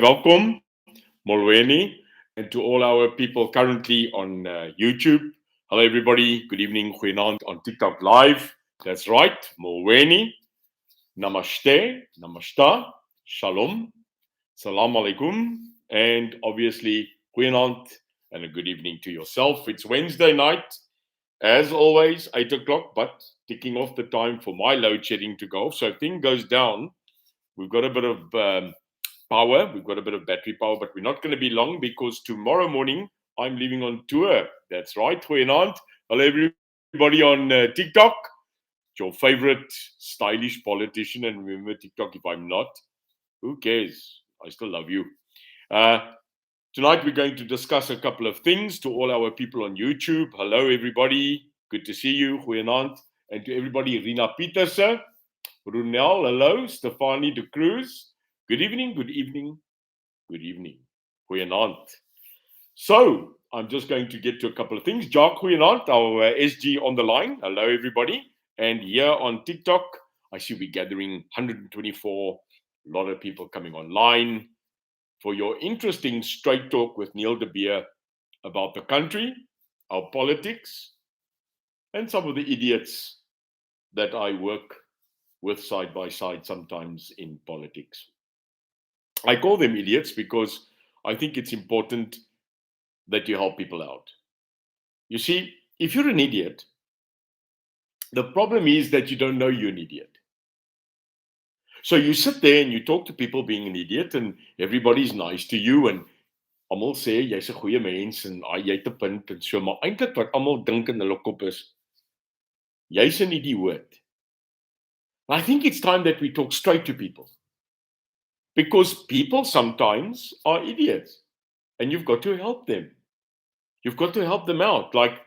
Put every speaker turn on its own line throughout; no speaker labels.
welcome, Molweni, and to all our people currently on YouTube. Hello, everybody. Good evening, goeienaand on TikTok Live. That's right, Molweni. Namaste, Namashta, Shalom, Salam Alaikum, and obviously, goeienaand and a good evening to yourself. It's Wednesday night, as always, 8 o'clock, but ticking off the time for my load shedding to go. So if thing goes down, we've got a bit of power. We've got a bit of battery power, but we're not going to be long because tomorrow morning I'm leaving on tour. That's right, goeienaand. Hello, everybody on TikTok. Your favorite stylish politician, and remember TikTok. If I'm not, who cares? I still love you. Uh, Tonight we're going to discuss a couple of things to all our people on YouTube. Hello, everybody. Good to see you, goeienaand. And to everybody, Rina Pieterse, Brunel, hello, Stefanie de Cruz. Good evening, good evening, good evening. Goeienaand. So, I'm just going to get to a couple of things. Jacques goeienaand, our SG on the line. Hello, everybody. And here on TikTok, I see we're gathering 124, a lot of people coming online for your interesting straight talk with Neil de Beer about the country, our politics, and some of the idiots that I work with side by side sometimes in politics. I call them idiots because I think it's important that you help people out. You see, if you're an idiot, the problem is that you don't know you're an idiot. So you sit there and you talk to people being an idiot, and everybody's nice to you, and almal sê jy's 'n goeie mens en jy het 'n punt en so, maar eintlik wat almal dink in hulle kop is jy's 'n idioot. I think it's time that we talk straight to people. Because people sometimes are idiots and you've got to help them. You've got to help them out. Like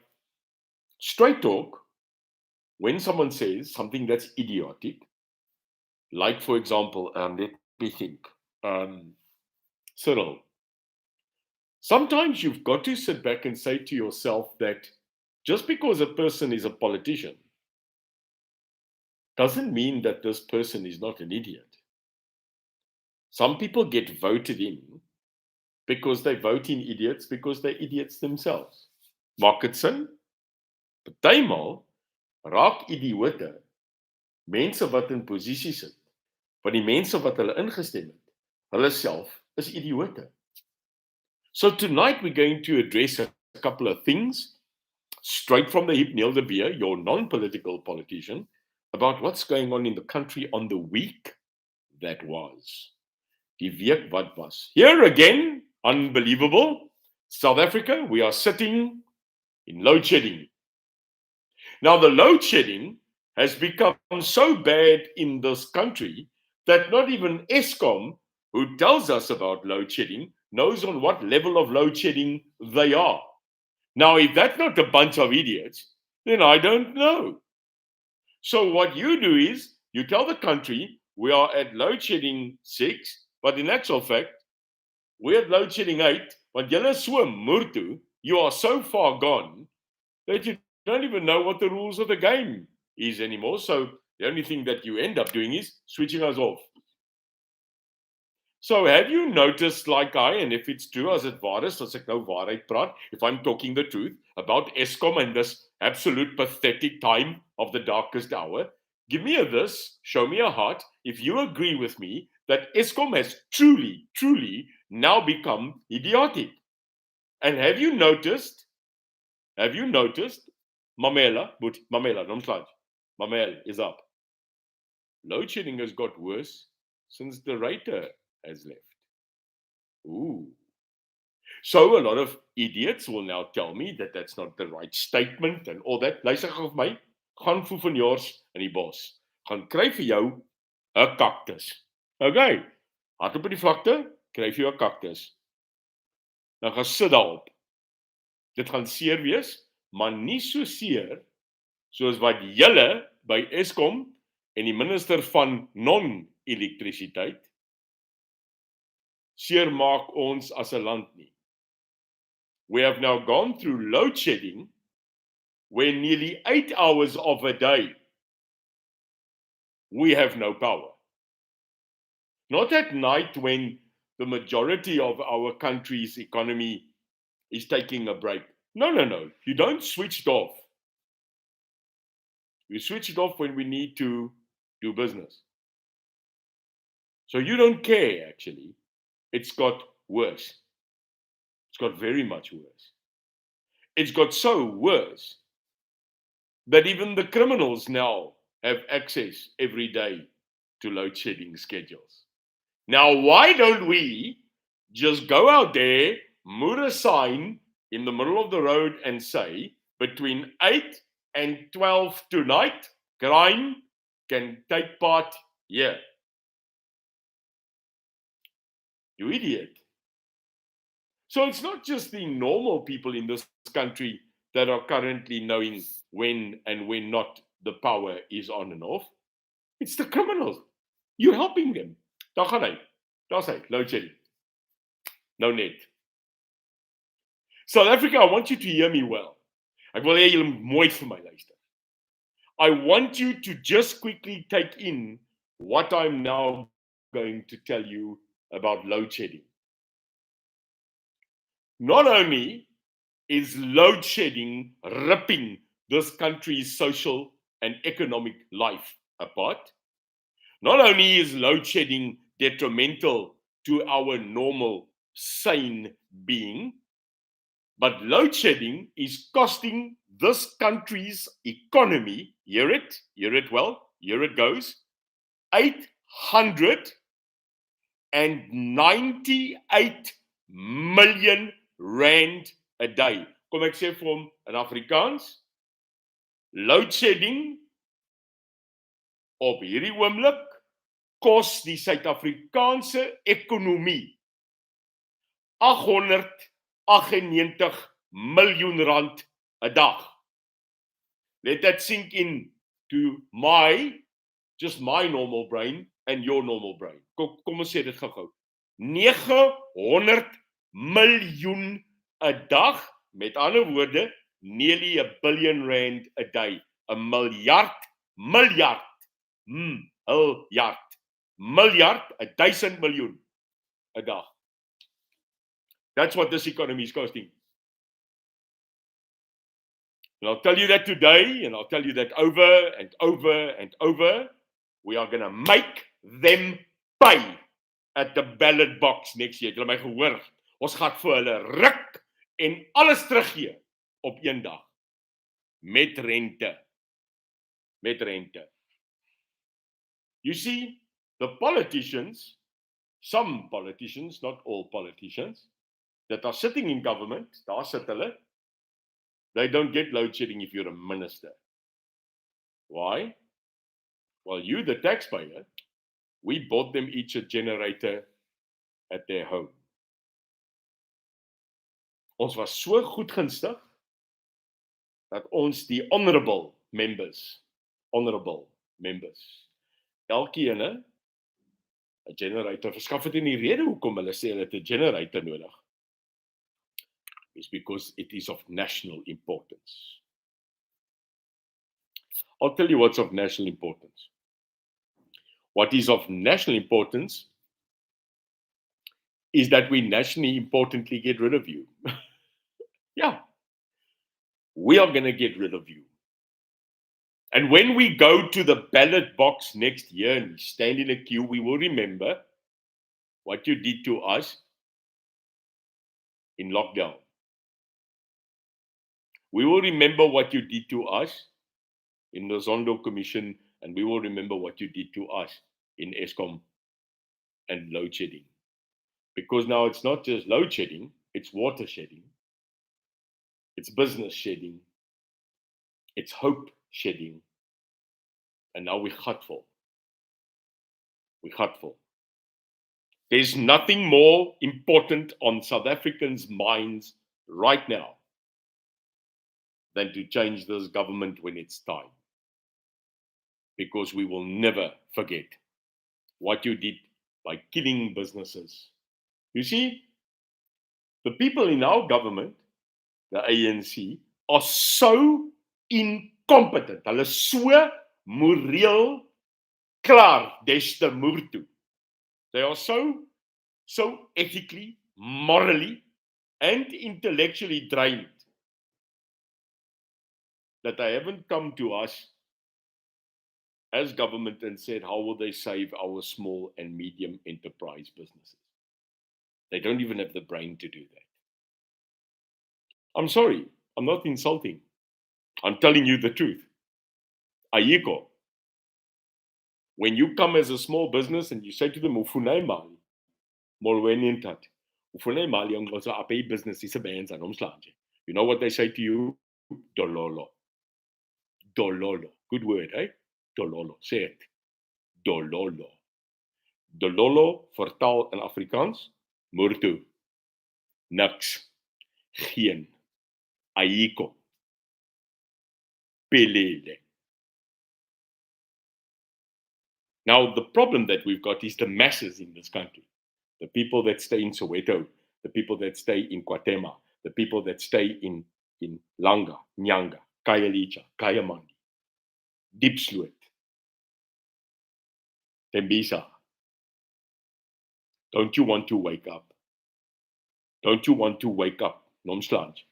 straight talk, when someone says something that's idiotic, like for example, let me think, Cyril, sometimes you've got to sit back and say to yourself that just because a person is a politician doesn't mean that this person is not an idiot. Some people get voted in because they vote in idiots because they're idiots themselves. Maak dit sin? Partymal raak idiote mense wat in posisie sit, want die mense wat hulle ingestem het, hulle self is idiote. So tonight we're going to address a couple of things straight from the hip, Neil de Beer, your non-political politician, about what's going on in the country on the week that was. Die week wat was. Here again, unbelievable. South Africa, we are sitting in load shedding. Now, the load shedding has become so bad in this country that not even Eskom, who tells us about load shedding, knows on what level of load shedding they are. Now, if that's not a bunch of idiots, then I don't know. So what you do is you tell the country we are at load shedding 6, but in actual fact, we're at load shedding 8, want julle is so moer toe, you are so far gone that you don't even know what the rules of the game is anymore. So the only thing that you end up doing is switching us off. So have you noticed, like I, and if it's true, as it waar is, as ek nou waarheid praat, if I'm talking the truth about Eskom and this absolute pathetic time of the darkest hour, give me a this, show me a heart, if you agree with me that Eskom has truly, truly now become idiotic. And have you noticed, Mamela, don't slide, Mamela is up. Load shedding has got worse since the writer has left. Ooh. So a lot of idiots will now tell me that that's not the right statement and all that. Luister gou vir my, gaan voel van jaars in die bos. Gaan kry vir jou 'n kaktus. Okay. Hardloop op die vlakte, kry vir jou 'n kaktus. Dan gaan sit daarop. Dit gaan seer wees, maar nie so seer soos wat julle by Eskom en die minister van non-elektrisiteit seer maak ons as 'n land nie. We have now gone through load shedding where nearly 8 hours of a day we have no power. Not at night when the majority of our country's economy is taking a break. No. You don't switch it off. You switch it off when we need to do business. So you don't care, actually. It's got worse. It's got very much worse. It's got so worse that even the criminals now have access every day to load shedding schedules. Now, why don't we just go out there, move a sign in the middle of the road and say, between 8 and 12 tonight, crime can take part here? You idiot. So it's not just the normal people in this country that are currently knowing when and when not the power is on and off. It's the criminals. You're helping them. Daar gaan hy. Daar's hy, load shedding. No net. South Africa, I want you to hear me well. Ek wil hê julle mooi vir my luister. I want you to just quickly take in what I'm now going to tell you about load shedding. Not only is load shedding ripping this country's social and economic life apart, not only is load shedding detrimental to our normal, sane being, but load shedding is costing this country's economy, hear it well, here it goes, 898 million rand a day. Kom ek sê vir hom in Afrikaans, load shedding op hierdie oomblik kos die Suid-Afrikaanse ekonomie 898 miljoen rand a dag. Let that sink in to just my normal brain and your normal brain. Kom ons sê dit gou-gou. 900 miljoen a dag, met ander woorde, nearly a billion rand a day. 'n miljard, 1000 miljoen a dag. That's what this economy is costing. And I'll tell you that today, and I'll tell you that over and over and over. We are going to make them pay at the ballot box next year. Julle my gehoor. Ons gaan vir hulle ruk en alles teruggee op een dag. Met rente. Met rente. You see, the politicians, some politicians, not all politicians, that are sitting in government, daar sit hulle, they don't get load shedding if you're a minister. Why? Well, you, the taxpayer, we bought them each a generator at their home. Ons was so goedgunstig dat ons die honorable members, elkeen 'n generator verskaf het, en die rede hoekom hulle sê hulle het 'n generator nodig is because it is of national importance. I'll tell you what's of national importance. What is of national importance is that we nationally importantly get rid of you. Yeah. We are going to get rid of you. And when we go to the ballot box next year and we stand in a queue, we will remember what you did to us in lockdown. We will remember what you did to us in the Zondo Commission, and we will remember what you did to us in Eskom and load shedding. Because now it's not just load shedding, it's water shedding, it's business shedding, it's hope shedding, and now we're hurtful. We're hurtful. There's nothing more important on South Africans' minds right now than to change this government when it's time. Because we will never forget what you did by killing businesses. You see, the people in our government, the ANC, are so incompetent. Hulle is so moreel klaar des te moer toe. They are so so ethically, morally, and intellectually drained that they haven't come to us as government and said, how will they save our small and medium enterprise businesses? They don't even have the brain to do that. I'm sorry, I'm not insulting. I'm telling you the truth. Ayiko, when you come as a small business and you say to them, ufuna imali, molweni ntate, ufuna imali ngoba apha business isebenza nomhlanje. You know what they say to you? Dololo. Dololo. Good word, eh? Dololo. Say it. Dololo. Dololo vertaal in Afrikaans, murtu. Niks. Geen. Ayiko. Pelele. Now, the problem that we've got is the masses in this country. The people that stay in Soweto, the people that stay in Kwatema, the people that stay in Langa, Nyanga, Khayelitsha, Kayamandi, Diepsloot, Tembisa. Don't you want to wake up? Don't you want to wake up? Nomslanje.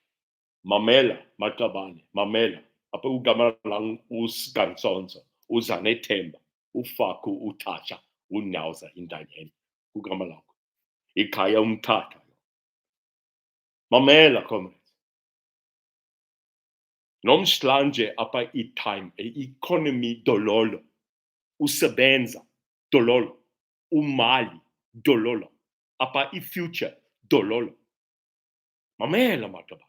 Mamela, Matlabane, Mamela. Apa ugama lang usgansonso, uzane temba, ufaku utasha, unyauza indanyeni. Ugama lang. Ikaya umtata. Mamela, comrades. Nomslanje apa i-time, economy dololo. Usebenza dololo. Umali dololo. Apa i-future dololo. Mamela, Matlabane.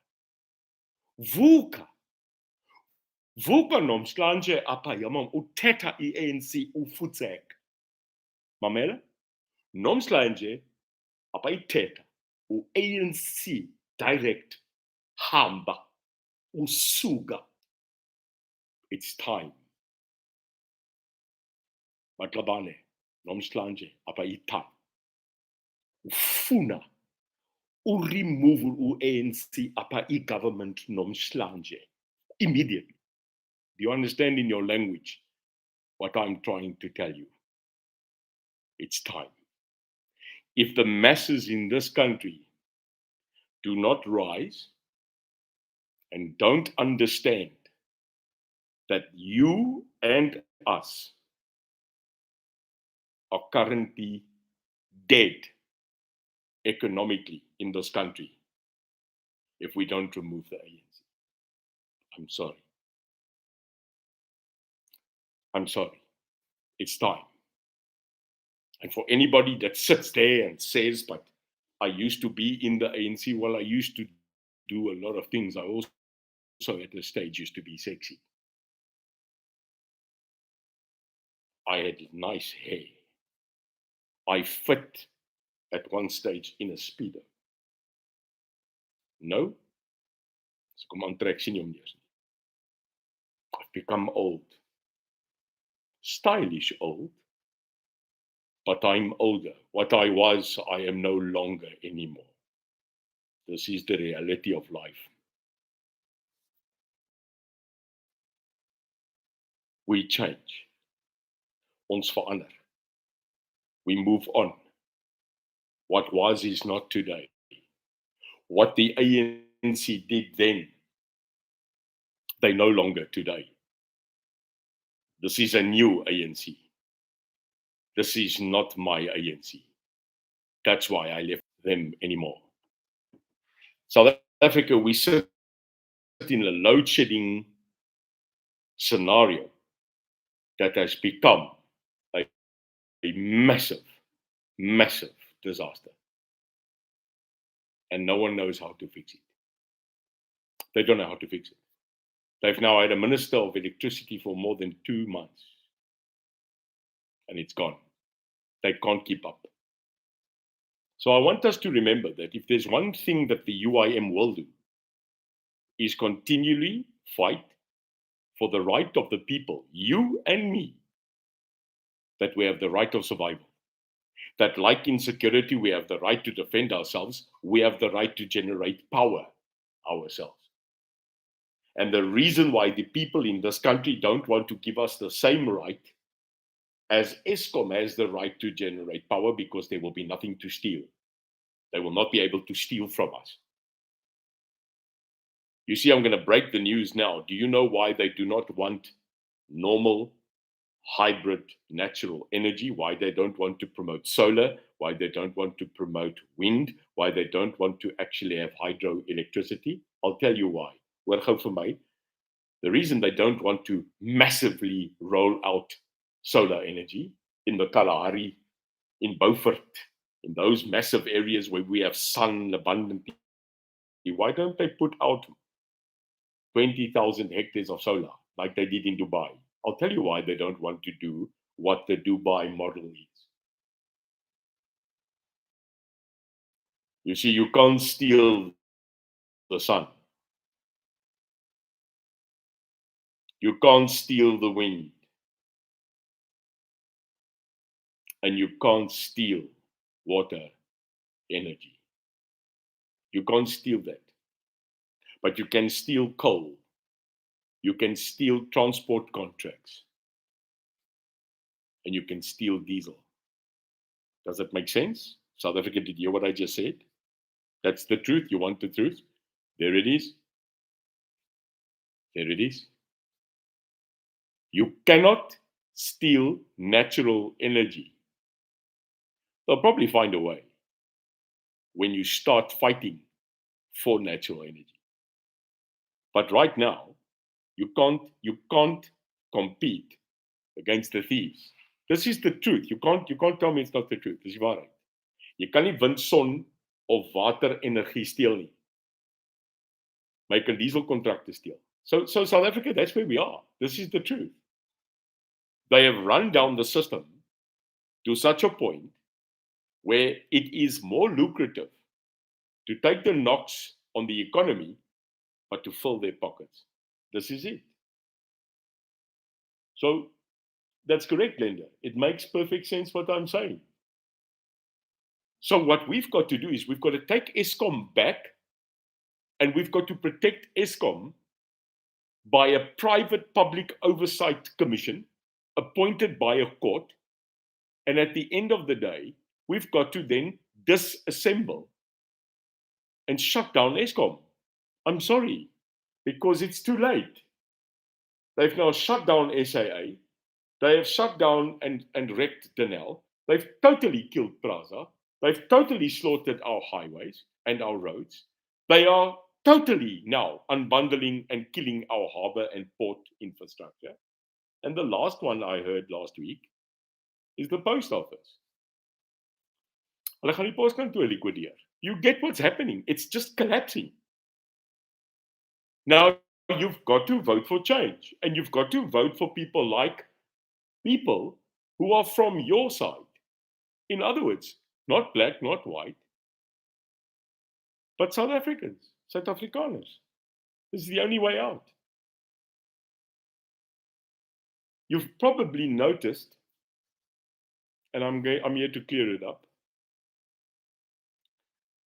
Vuka. Vuka nomslanje apa yamam uthetha i-ANC ufutseka. Mamela? Nomslanje apa ithetha u-ANC direct hamba usuka. It's time. Matlabane nomslanje apa itime. Ufuna remove u-ANC apa i-government nomslanje immediately. Do you understand in your language what I'm trying to tell you? It's time. If the masses in this country do not rise and don't understand that you and us are currently dead economically in this country if we don't remove the ANC. I'm sorry. I'm sorry. It's time. And for anybody that sits there and says, but I used to be in the ANC, well, I used to do a lot of things. I also at the stage used to be sexy. I had nice hair. I fit at one stage in a speedo. No? I've become old. Stylish old. But I'm older. What I was, I am no longer anymore. This is the reality of life. We change. Ons verander. We move on. What was is not today. What the ANC did then, they no longer today. This is a new ANC. This is not my ANC. That's why I left them anymore. South Africa, we sit in a load shedding scenario that has become a massive, massive disaster. And no one knows how to fix it. They don't know how to fix it. They've now had a minister of electricity for more than 2 months. And it's gone. They can't keep up. So I want us to remember that if there's one thing that the UIM will do, is continually fight for the right of the people, you and me, that we have the right of survival. That like insecurity, we have the right to defend ourselves. We have the right to generate power ourselves. And the reason why the people in this country don't want to give us the same right as Eskom has the right to generate power, because there will be nothing to steal. They will not be able to steal from us. You see, I'm going to break the news now. Do you know why they do not want normal, hybrid, natural energy? Why they don't want to promote solar? Why they don't want to promote wind? Why they don't want to actually have hydroelectricity? I'll tell you why. Hoor gou vir my. The reason they don't want to massively roll out solar energy in the Kalahari, in Beaufort, in those massive areas where we have sun abundantly, why don't they put out 20,000 hectares of solar like they did in Dubai? I'll tell you why they don't want to do what the Dubai model is. You see, you can't steal the sun. You can't steal the wind. And you can't steal water energy. You can't steal that. But you can steal coal. You can steal transport contracts. And you can steal diesel. Does that make sense? South Africa, did you hear what I just said? That's the truth. You want the truth? There it is. There it is. You cannot steal natural energy. They'll probably find a way when you start fighting for natural energy. But right now, you can't compete against the thieves. This is the truth. You can't tell me it's not the truth. Dis die waarheid. Jy kan nie wind, son of water energie steel nie. Maar jy kan diesel kontrakte steel. So South Africa, that's where we are. This is the truth. They have run down the system to such a point where it is more lucrative to take the knocks on the economy, but to fill their pockets. This is it. So that's correct, Linda. It makes perfect sense what I'm saying. So what we've got to do is we've got to take Eskom back, and we've got to protect Eskom by a private public oversight commission appointed by a court. And at the end of the day, we've got to then disassemble and shut down Eskom. I'm sorry, because it's too late. They've now shut down SAA. They have shut down and wrecked Denel. They've totally killed Plaza. They've totally slaughtered our highways and our roads. They are totally now unbundling and killing our harbor and port infrastructure. And the last one I heard last week is the post office. Hulle gaan die poskantoor likwideer. You get what's happening. It's just collapsing. Now, you've got to vote for change. And you've got to vote for people who are from your side. In other words, not black, not white, but South Africans, South Afrikaners. This is the only way out. You've probably noticed, and I'm here to clear it up,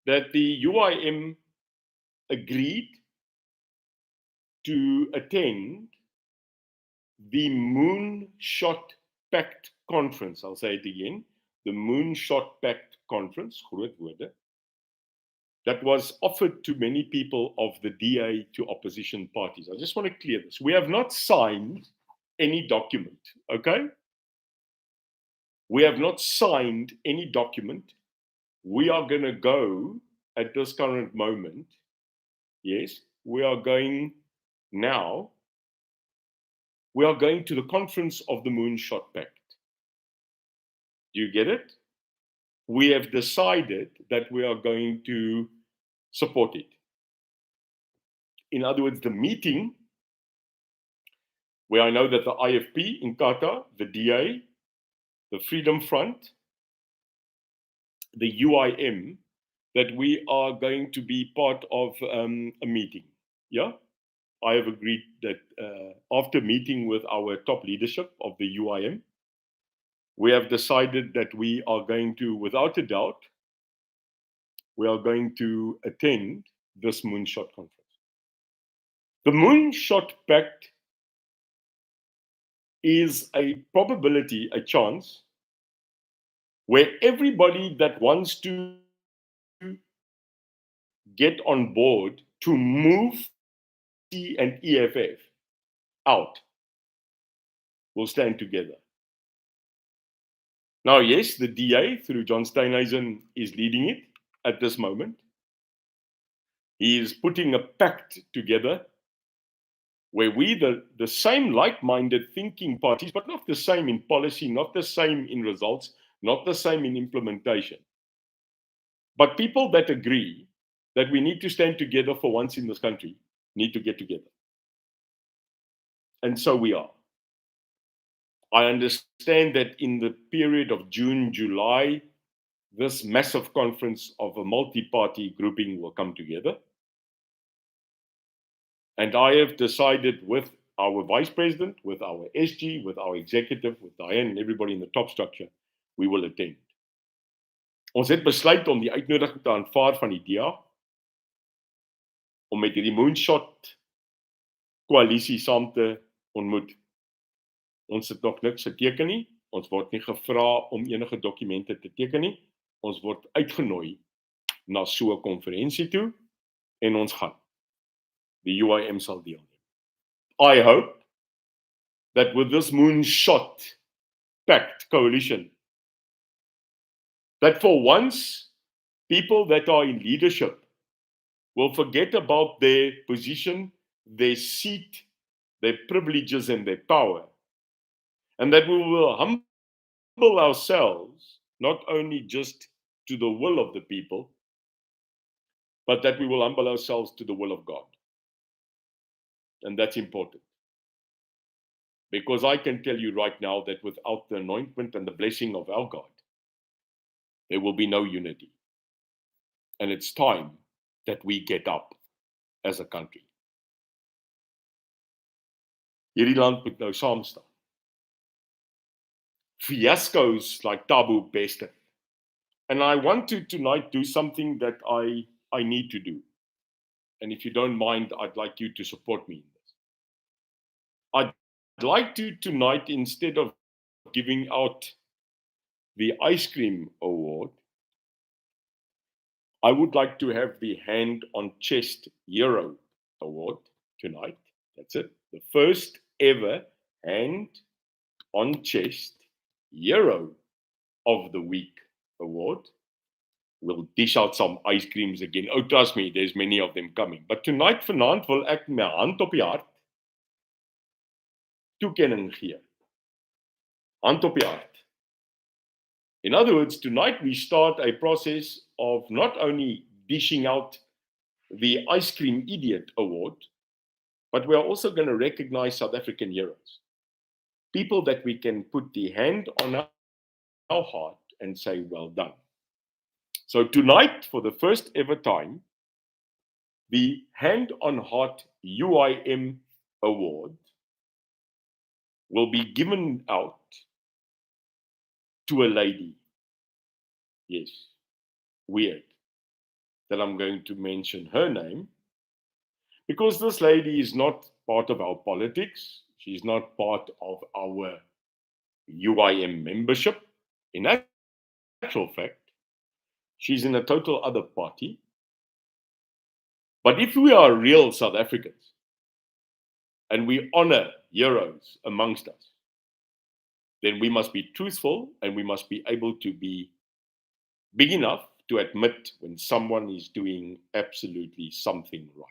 that the UIM agreed to attend the Moonshot Pact Conference. I'll say it again. The Moonshot Pact Conference, groot woorde, that was offered to many people of the DA to opposition parties. I just want to clear this. We have not signed any document, okay? We have not signed any document. We are going to go at this current moment. Yes, we are going now. We are going to the conference of the Moonshot Pact. Do you get it? We have decided that we are going to support it. In other words, the meeting, where I know that the IFP in Qatar, the DA, the Freedom Front, the UIM, that we are going to be part of a meeting. Yeah? I have agreed that after meeting with our top leadership of the UIM, we have decided that we are going to, without a doubt, we are going to attend this Moonshot Conference. The Moonshot Pact is a probability, a chance, where everybody that wants to get on board to move C and EFF out, we'll stand together. Now, yes, the DA through John Steenhuisen is leading it at this moment. He is putting a pact together where we, the same like-minded thinking parties, but not the same in policy, not the same in results, not the same in implementation, but people that agree that we need to stand together for once in this country, need to get together. And so we are. I understand that in the period of June, July, this massive conference of a multi-party grouping will come together. And I have decided with our vice president, with our SG, with our executive, with Diane and everybody in the top structure, we will attend. Ons het besluit om die uitnodiging te aanvaar van die DA om met hierdie moonshot koalisie saam te ontmoet. Ons het nog niks geteken nie. Ons word nie gevra om enige dokumente te teken nie. Ons word uitgenooi na so 'n konferensie toe en ons gaan. Die UIM sal deelneem. I hope that with this moonshot pact coalition, that for once, people that are in leadership will forget about their position, their seat, their privileges and their power, and that we will humble ourselves, not only just to the will of the people, but that we will humble ourselves to the will of God. And that's important. Because I can tell you right now that without the anointment and the blessing of our God, there will be no unity. And it's time that we get up as a country. Hierdie land moet nou saam staan. Fiascos like Thabo Bester. And I want to tonight do something that I need to do. And if you don't mind, I'd like you to support me in this. I'd like to tonight, instead of giving out the ice cream award, I would like to have the Hand on Chest Hero Award tonight. That's it. The first ever Hand on Chest Hero of the Week award. We'll dish out some ice creams again. Oh, trust me, there's many of them coming. But tonight, vanaand wil ek my hand op die hart toekenning gee. Hand op die hart. In other words, tonight we start a process of not only dishing out the Ice Cream Idiot Award, but we are also going to recognize South African heroes. People that we can put the hand on our heart and say, well done. So tonight, for the first ever time, the Hand on Heart UIM Award will be given out to a lady. Yes, weird that I'm going to mention her name, because this lady is not part of our politics. She's not part of our UIM membership. In actual fact, she's in a total other party. But if we are real South Africans and we honor heroes amongst us, then we must be truthful and we must be able to be big enough to admit when someone is doing absolutely something right.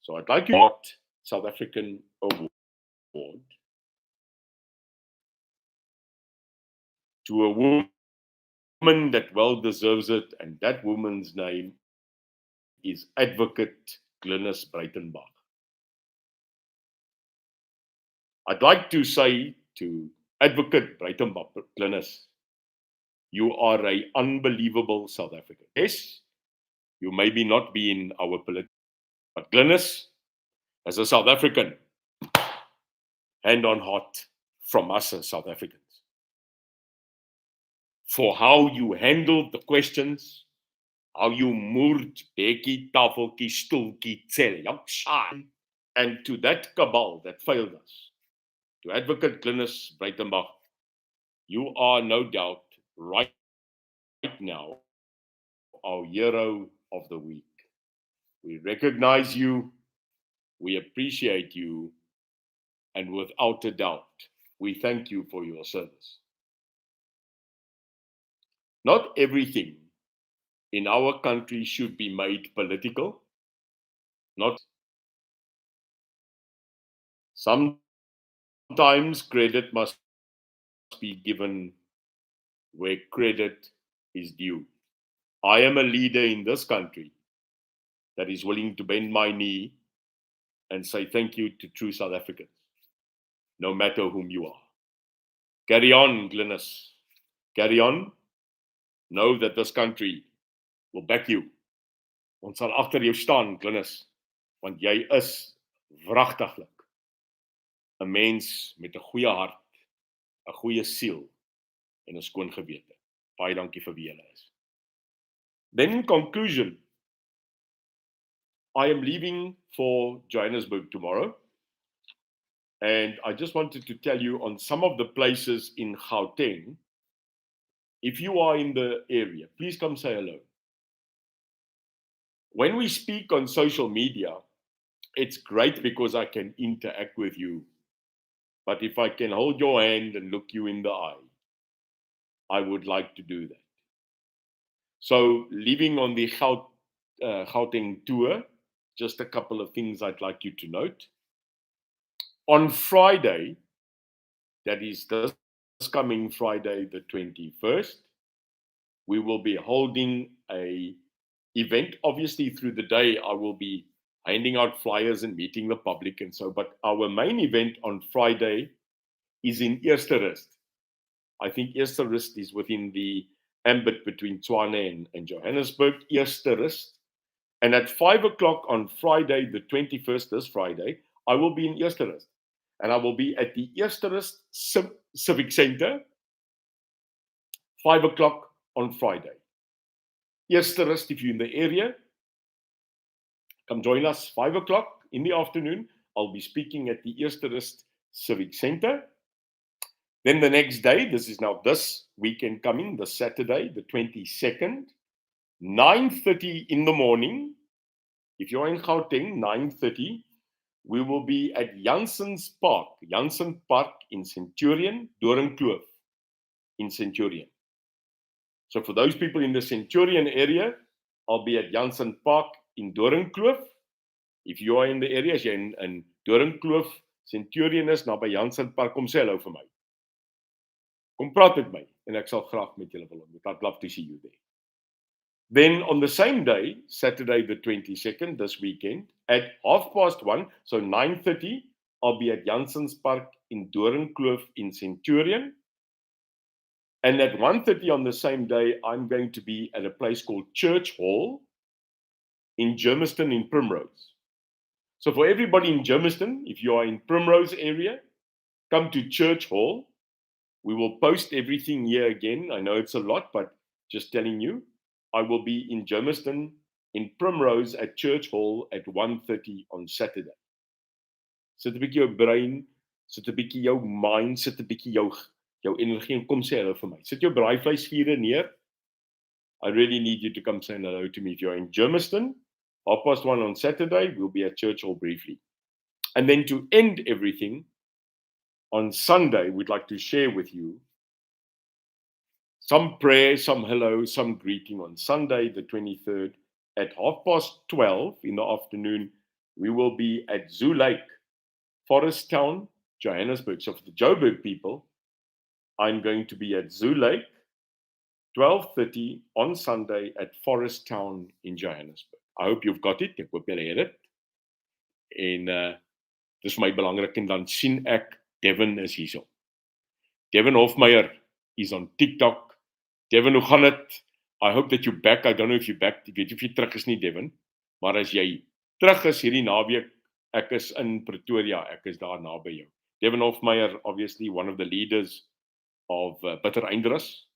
So I'd like you to South African Award to a woman that well deserves it, and that woman's name is Advocate Glynis Breitenbach. I'd like to say to Advocate Breitenbach, Glynis, you are an unbelievable South African. Yes, you maybe not be in our politics, but Glynis, as a South African, hand on heart from us as South Africans, for how you handled the questions, how you moord bekkie, tafeltjie, stoeltjie, cel, and to that cabal that failed us, to Advocate Glynis Breitenbach, you are no doubt right now our hero of the week. We recognize you, we appreciate you, and without a doubt, we thank you for your service. Not everything in our country should be made political. Not sometimes credit must be given where credit is due. I am a leader in this country that is willing to bend my knee and say thank you to true South Africans, no matter whom you are. Carry on, Glynis. Carry on. Know that this country will back you. Ons sal agter jou staan, Glynis, want jy is wragtiglik 'n mens met 'n goeie hart, 'n goeie siel en 'n skoon gewete. Baie dankie vir wie julle is. Then in conclusion, I am leaving for Johannesburg tomorrow, and I just wanted to tell you on some of the places in Gauteng. If you are in the area, please come say hello. When we speak on social media, it's great because I can interact with you. But if I can hold your hand and look you in the eye, I would like to do that. So, leaving on the Gauteng tour, just a couple of things I'd like you to note. On Friday, that is this coming Friday, the 21st, we will be holding a event. Obviously, through the day, I will be handing out flyers and meeting the public and so, but our main event on Friday is in Eersterust. I think Eersterust is within the ambit between Tshwane and Johannesburg, Eersterust. And at 5 o'clock on Friday, the 21st, this Friday, I will be in Eersterust. And I will be at the Eersterust Civic Center, 5 o'clock on Friday. Eersterust, if you're in the area, come join us 5 o'clock in the afternoon. I'll be speaking at the Eersterust Civic Center. Then the next day, this is now this weekend coming, the Saturday, the 22nd, 9:30 in the morning. If you're in Gauteng, 9:30, we will be at Jansen's Park, Jansen Park in Centurion, Doringkloof in Centurion. So for those people in the Centurion area, I'll be at Jansen Park in Doringkloof. If you are in the area, as jy in Doringkloof, Centurion is, nou by Jansen Park, kom sê hallo vir my. Kom praat met my, en ek sal graag met julle wil ontmoet. I'd love to see you there. Then on the same day, Saturday the 22nd, this weekend, at 1:30, so 9:30, I'll be at Jansen's Park in Doringkloof in Centurion. And at 1:30 on the same day, I'm going to be at a place called Church Hall in Germiston in Primrose. So for everybody in Germiston, if you are in Primrose area, come to Church Hall. We will post everything here again. I know it's a lot, but just telling you, I will be in Germiston in Primrose at Church Hall at 1:30 on Saturday. Sit 'n bietjie jou brein, sit 'n bietjie jou mind, sit 'n bietjie jou energie en kom sê hallo vir my. Sit jou braaivleisvure neer. I really need you to come say hello to me. If you're in Germiston, 1:30 on Saturday, we'll be at Church Hall briefly. And then to end everything, on Sunday, we'd like to share with you some prayer, some hello, some greeting. On Sunday, the 23rd, at 12:30 in the afternoon, we will be at Zoo Lake, Forest Town, Johannesburg. So for the Joburg people, I'm going to be at Zoo Lake, 12:30 on Sunday at Forest Town in Johannesburg. I hope you've got it. Ek hoop julle het dit. En dis vir my belangrik, en dan sien ek Devin is hierso. Devin Hofmeyer is on TikTok. Devin, hoe gaan dit? I hope that you're back. I don't know if you're back. Ek weet of jy terug is nie, Devin. Maar as jy terug is hierdie naweek, ek is in Pretoria. Ek is daar naby jou. Devin Hofmeyer, obviously one of the leaders of Bitter Eindrus,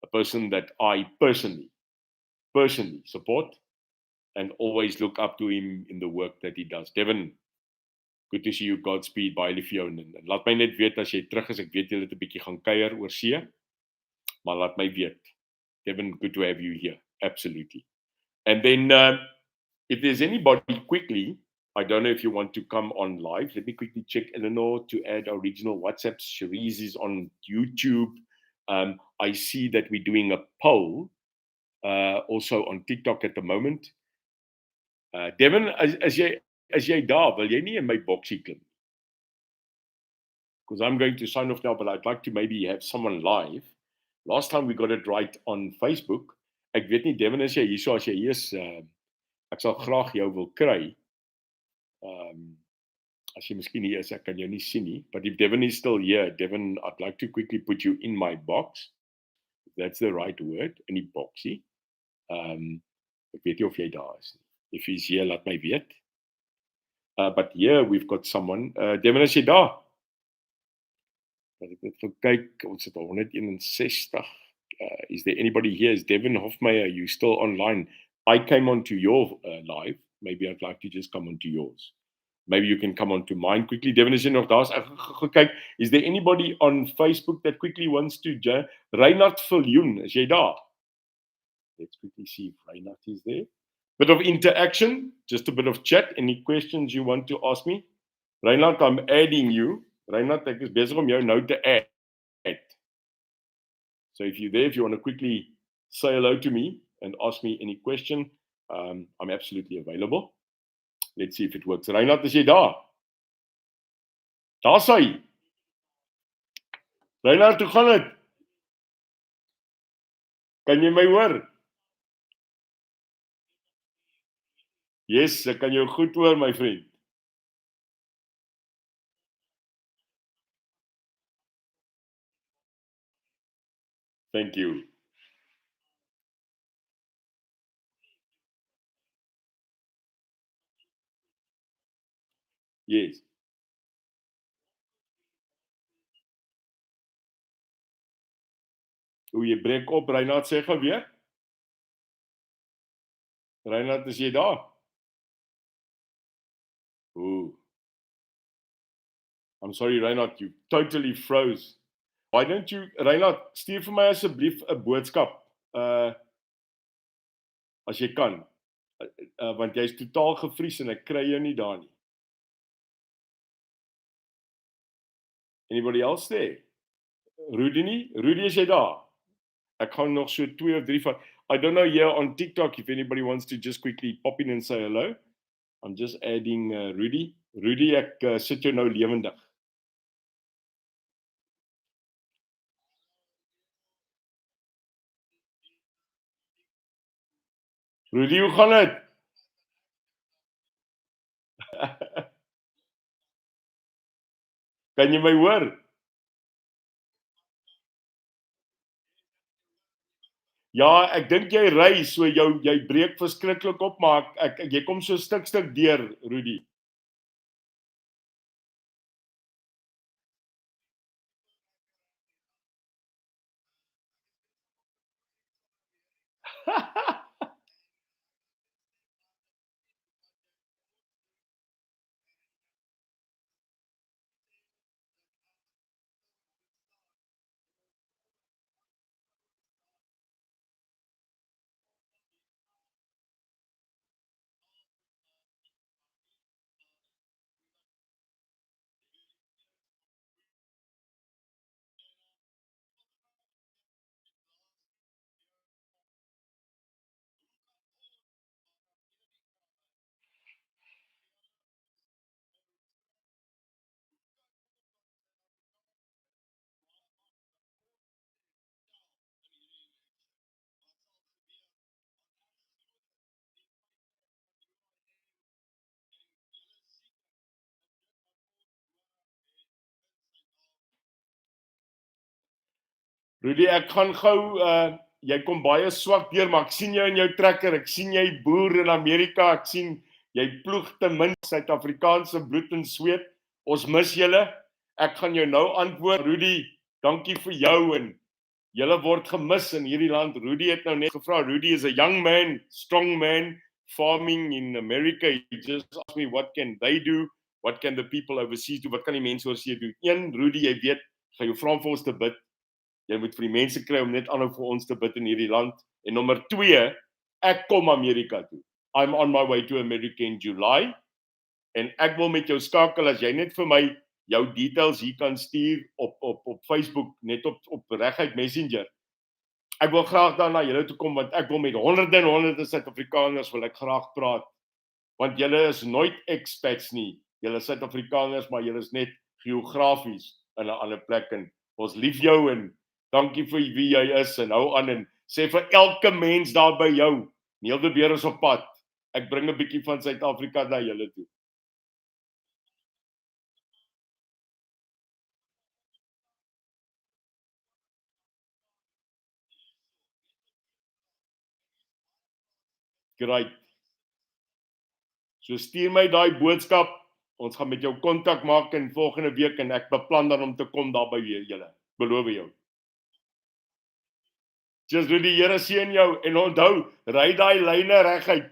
a person that I personally support and always look up to him in the work that he does. Devin, good to see you. Godspeed, baie lief vir jou. En laat my net weet as jy terug is. Ek weet jy het 'n bietjie gaan kuier oor see, maar laat my weet. Devin, good to have you here. Absolutely. And then if there's anybody quickly, I don't know if you want to come on live. Let me quickly check Eleanor to add our regional WhatsApps. Cherise is on YouTube. I see that we're doing a poll also on TikTok at the moment. Devin, as jy daar, wil jy nie in my boksie klim? Because I'm going to sign off now, but I'd like to maybe have someone live. Last time we got it right on Facebook. Ek weet nie, Devin, as jy hierso, as jy hier is, ek sal graag jou wil kry. As jy miskien hier is, ek kan jou nie sien nie. But if Devin is still here, Devin, I'd like to quickly put you in my box. That's the right word, in die boksie. Ek weet nie of jy daar is nie. If he's here, laat my weet. But here we've got someone. Devin, is jy daar? As ek net kyk, ons het 161. Is there anybody here? Is Devin Hofmeyer, you still online? I came onto your live. Maybe I'd like to just come onto yours. Maybe you can come onto mine quickly. Devin, is jy nog daar? Kyk, is there anybody on Facebook that quickly wants to join? Reinhard Viljoen, is jy daar? Let's quickly see if Reinhard is there. Bit of interaction, just a bit of chat. Any questions you want to ask me? Reinhard, I'm adding you. Reinhard, ek is besig om jou nou te add. So if you're there, if you want to quickly say hello to me and ask me any question, I'm absolutely available. Let's see if it works. Reinhard, is jy daar? Daar is hy. Reinhard, hoe gaan dit? Kan jy my hoor? Yes, ek kan jou goed hoor, my vriend. Thank you. Yes. Hoe jy breek op, Reinhard, sê gou weer. Reinhard, is jy daar? Ooh. I'm sorry, Reinhard, you totally froze. Why don't you, Reinhard, stuur vir my asseblief 'n boodskap. As jy kan. Want jy's totaal gevries en ek kry jou nie daar nie. Anybody else there? Rudy nie? Rudy, is jy daar? Ek gaan nog so 2 of 3 van. I don't know here on TikTok if anybody wants to just quickly pop in and say hello. I'm just adding Rudy. Rudy, ek sit jou nou lewendig. Rudy, hoe gaan dit? Kan jy my hoor? Ja, ek dink jy ry, so jy breek verskriklik op, maar jy kom so stuk deur, Rudy. Rudy, ek gaan gou jy kom baie swak deur, maar ek sien jou in jou trekker. Ek sien jy boer in Amerika. Ek sien jy ploeg ten minste Suid-Afrikaanse bloed en sweet. Ons mis julle. Ek gaan jou nou antwoord. Rudy, dankie vir jou en julle word gemis in hierdie land. Rudy het nou net gevra. Rudy is a young man, strong man, farming in America. He just asked me what can they do? What can the people overseas do? Wat kan die mense oorsee doen? Een, Rudy, jy weet, gaan jou vra vir ons te bid. Jy moet vir die mense kry om net aanhou vir ons te bid in hierdie land. En nommer 2, Ek kom Amerika toe. I'm on my way to America in July. En ek wil met jou skakel as jy net vir my jou details hier kan stuur op Facebook, net op reguit Messenger. Ek wil graag dan na julle toe kom want ek wil met honderde en honderde Suid-Afrikaners wil ek graag praat. Want julle is nooit expats nie. Julle is Suid-Afrikaners, maar julle is net geografies in 'n ander plek en ons lief jou en dankie vir wie jy is en hou aan en sê vir elke mens daar by jou, Neil de Beer is op pad. Ek bring 'n bietjie van Suid-Afrika na julle toe. Great. So stuur my daai boodskap. Ons gaan met jou kontak maak in volgende week en ek beplan dan om te kom daar by julle. Beloof jou. Just doe die Here seën jou en onthou, ry daai lyne reguit.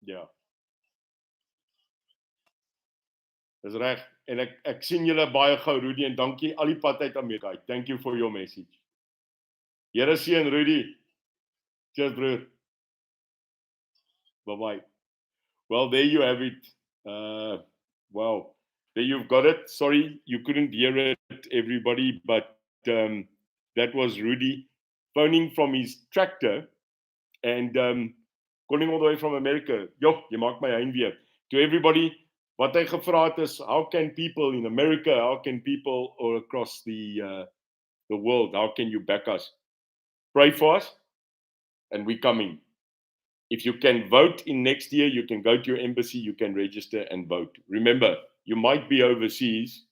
Ja. Dis reg. En ek sien julle baie gou Rudy en dankie al die pad uit Amerika. Thank you for your message. Here seën Rudy. Cheers broer. Bye-bye. Well, there you have it. Wow. There you've got it. Sorry, you couldn't hear it, everybody, but that was Rudy phoning from his tractor and calling all the way from America. Yo, jy maak my heimwee. To everybody, wat hy gevra het is, how can people in America, how can people all across the world, how can you back us? Pray for us, and we're coming. If you can vote in next year, you can go to your embassy, you can register and vote. Remember, you might be overseas,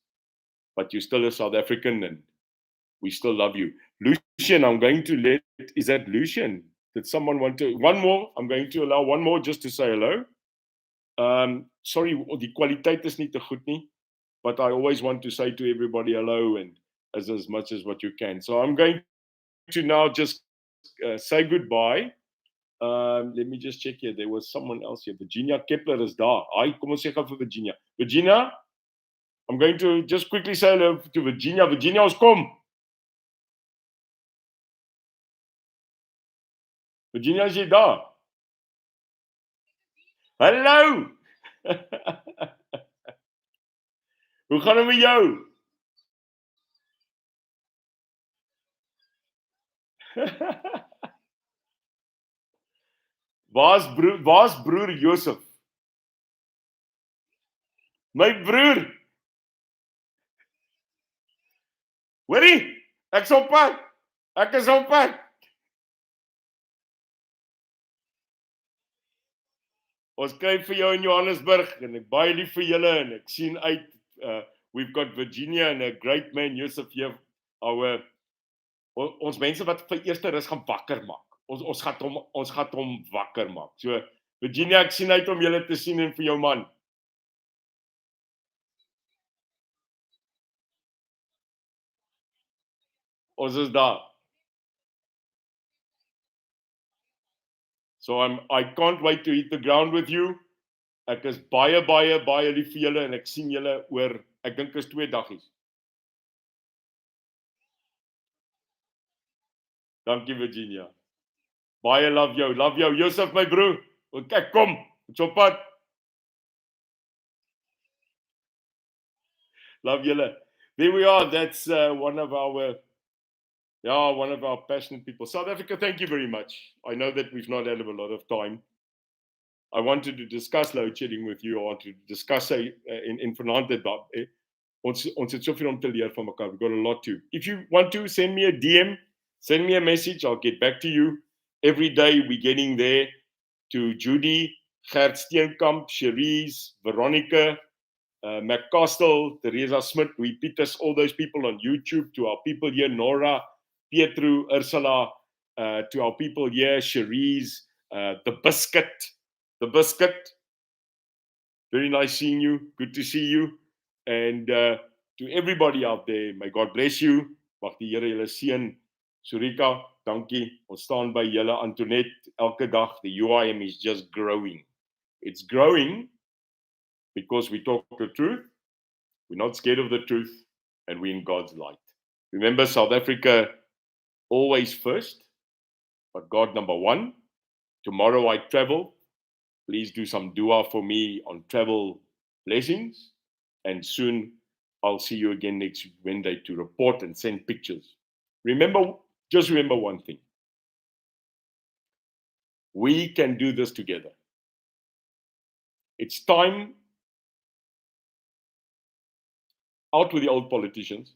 but you're still a South African and we still love you. Lucian, I'm going to let, is that Lucian? Did someone want to, one more? I'm going to allow one more just to say hello. Sorry, die kwaliteit is nie te goed nie, but I always want to say to everybody hello and as much as what you can. So I'm going to now just say goodbye. Let me just check here. There was someone else here. Virginia Kepler is daar. Hi, kom ons sê gou vir Virginia. Virginia, I'm going to just quickly say hello to Virginia. Virginia, ons kom. Virginia, is jy daar? Hallo! Hoe gaan dit met jou? Waar's broer Josef? My broer. Hoorie, ek's op pad. Ek is op pad. Ons kyk vir jou in Johannesburg en ek baie lief vir julle en ek sien uit we've got Virginia and a great man Josef hier. Ons mense wat vir eerste rus gaan wakker maak. Ons gaan hom wakker maak. So Virginia, ek sien uit om julle te sien en vir jou man. Ons is daar. So I can't wait to hit the ground with you. Ek is baie lief vir julle en ek sien julle oor, ek dink is 2 daggies. Dankie Virginia. Baie love jou. Josef my broer. Kyk, kom. Ons op pad. Love julle. There we are. That's one of our passionate people. South Africa, thank you very much. I know that we've not had a lot of time. I wanted to discuss load shedding with you. I want to discuss in vanaand dit ons het soveel om te leer van mekaar. We've got a lot to. If you want to send me a DM, send me a message. I'll get back to you. Every day we're getting there to Judy, Gert Steenkamp, Cherise, Veronica, McCastle, Teresa Smith, we Peters, all those people on YouTube, to our people here, Nora, Pietru, Ursula, to our people here, Cherise, the biscuit. Very nice seeing you. Good to see you. And to everybody out there, may God bless you. Mag die Here julle seën Surika, dankie. Ons staan by julle. Antoinette, elke dag, the UIM is just growing. It's growing because we talk the truth, we're not scared of the truth, and we're in God's light. Remember, South Africa always first, but God number one. Tomorrow I travel. Please do some dua for me on travel blessings. And soon I'll see you again next Wednesday to report and send pictures. Just remember one thing. We can do this together. It's time out with the old politicians,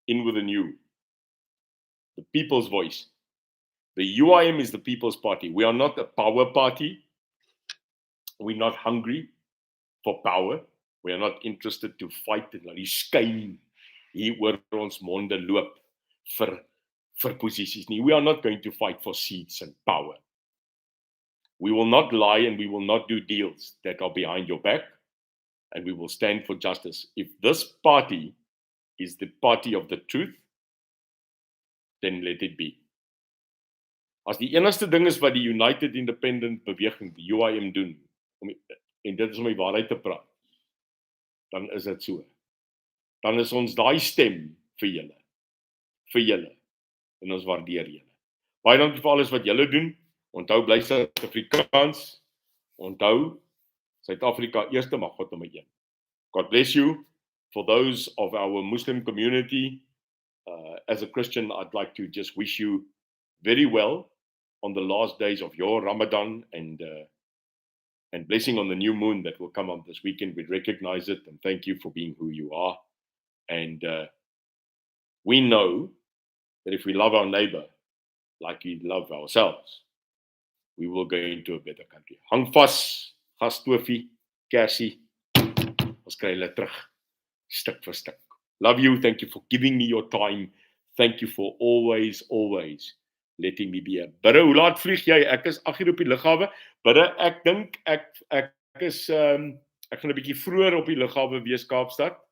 in with the new. The people's voice. The UIM is the People's Party. We are not a power party. We're not hungry for power. We are not interested to fight en laat die skyn hier oor ons monde loop vir posisies nie. We are not going to fight for seats and power. We will not lie and we will not do deals that are behind your back, and we will stand for justice. If this party is the party of the truth, then let it be. As die enigste ding is wat die United Independent Beweging, die UIM doen, en dit is om die waarheid te praat, dan is dit so. Dan is ons daai stem vir julle, en ons waardeer julle. Baie dankie vir alles wat julle doen. Onthou, bly Suid-Afrikaans. Onthou, Suid-Afrika eerste, maar God nommer 1. God bless you. For those of our Muslim community, as a Christian, I'd like to just wish you very well on the last days of your Ramadan and blessing on the new moon that will come on this weekend. We recognize it and thank you for being who you are. And we know that if we love our neighbor like we love ourselves, we will go into a better country. Hang vas, gastofie, kersie, ons kry hulle terug, stuk vir stuk. Love you, thank you for giving me your time. Thank you for always letting me be here. Bidde, hoe laat vlieg jy? Ek is 8 uur op die lughawe. Bidde, ek dink ek gaan 'n bietjie vroeër op die lughawe wees Kaapstad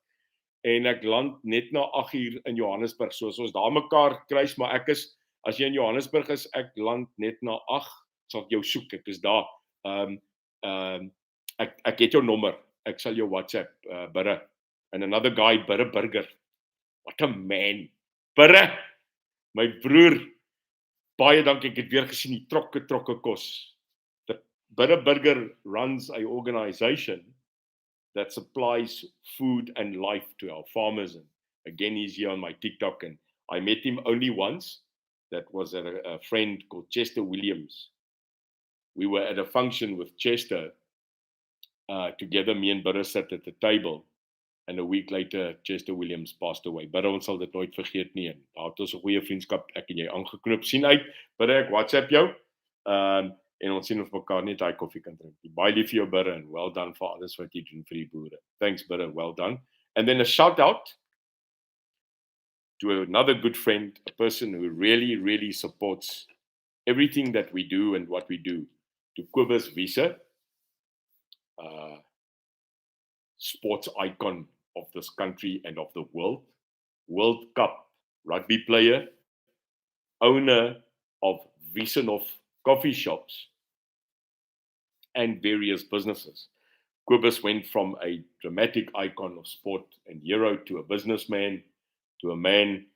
en ek land net na 8 uur in Johannesburg. So as ons daar mekaar kruis, maar as jy in Johannesburg is, ek land net na 8, sal ek jou soek. Ek is daar. Ek het jou nommer. Ek sal jou WhatsApp, Bidde. And another guy, Bidde Burger. What a man. Bidde, my broer. Baie dankie, ek het weer gesien die trokke kos. The Bidde Burger runs a organization that supplies food and life to our farmers. And again, he's here on my TikTok, and I met him only once. That was at a friend called Chester Williams. We were at a function with Chester together. Me and Bidde sat at the table. And a week later, Chester Williams passed away. Bidde, ons sal dit nooit vergeet nie. En daar het ons 'n goeie vriendskap, ek en jy, aangeknoop. Sien uit, Bidde, ek WhatsApp jou. En ons sien of mekaar net daai koffie kan drink. Baie lief vir jou, Bidde, and well done for alles wat jy doen vir die boere. Thanks, Bidde, well done. And then a shout out to another good friend, a person who really supports everything that we do and what we do, to Kobus Wiese, sports icon of this country and of the World Cup rugby player, owner of Wiesenhof coffee shops and various businesses. Kobus went from a dramatic icon of sport and hero to a businessman, to a man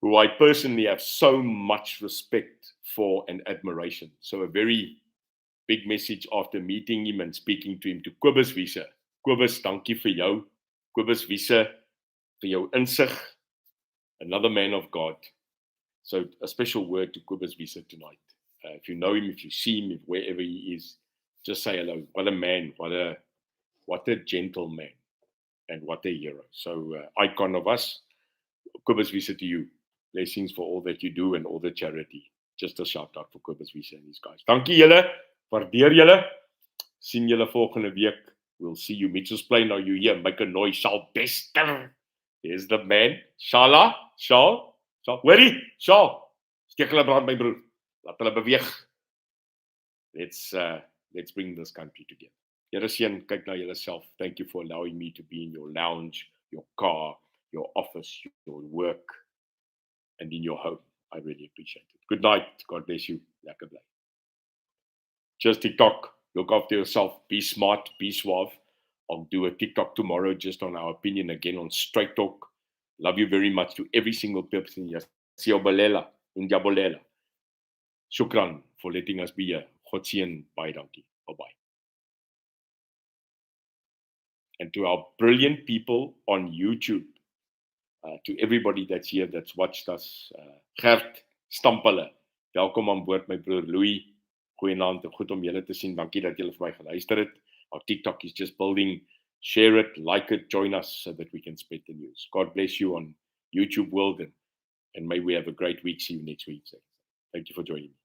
who I personally have so much respect for and admiration. So a very big message after meeting him and speaking to him, to Kobus Wiese. Kobus, dankie vir jou. Kobus Wiese, vir jou insig. Another man of God. So a special word to Kobus Wiese tonight. If you know him, if you see him, wherever he is, just say hello. What a man, what a gentleman, and what a hero. So icon of us, Kobus Wiese, to you. Blessings for all that you do and all the charity. Just a shout out for Kobus Wiese and these guys. Dankie julle, waardeer julle. Sien julle volgende week. We'll see you. Mitchell's Plain, are you here? Make a noise, Shaal Bester. There's the man. Shala, Shaal. Hoorie, Shaal. Steek hulle brand, my broer. Laat hulle beweeg. Let's bring this country together. Here seën, kyk na julleself. Thank you for allowing me to be in your lounge, your car, your office, your work. and in your home. I really appreciate it. Good night. God bless you. Lekker bly. Just TikTok. Look after yourself. Be smart. Be suave. I'll do a TikTok tomorrow just on our opinion again on Straight Talk. Love you very much to every single person. Siyabulela. Injabulela. Shukran for letting us be here. God seën. Baie dankie. Bye-bye. And to our brilliant people on YouTube, to everybody that's here, that's watched us, Gert Stampele, welkom aan boord my broer Louis, goeienaand, goed om julle te sien, dankie dat julle vir my geluister het. Our TikTok is just building, share it, like it, join us so that we can spread the news. God bless you on YouTube world, and may we have a great week. See you next week. Thank you for joining me.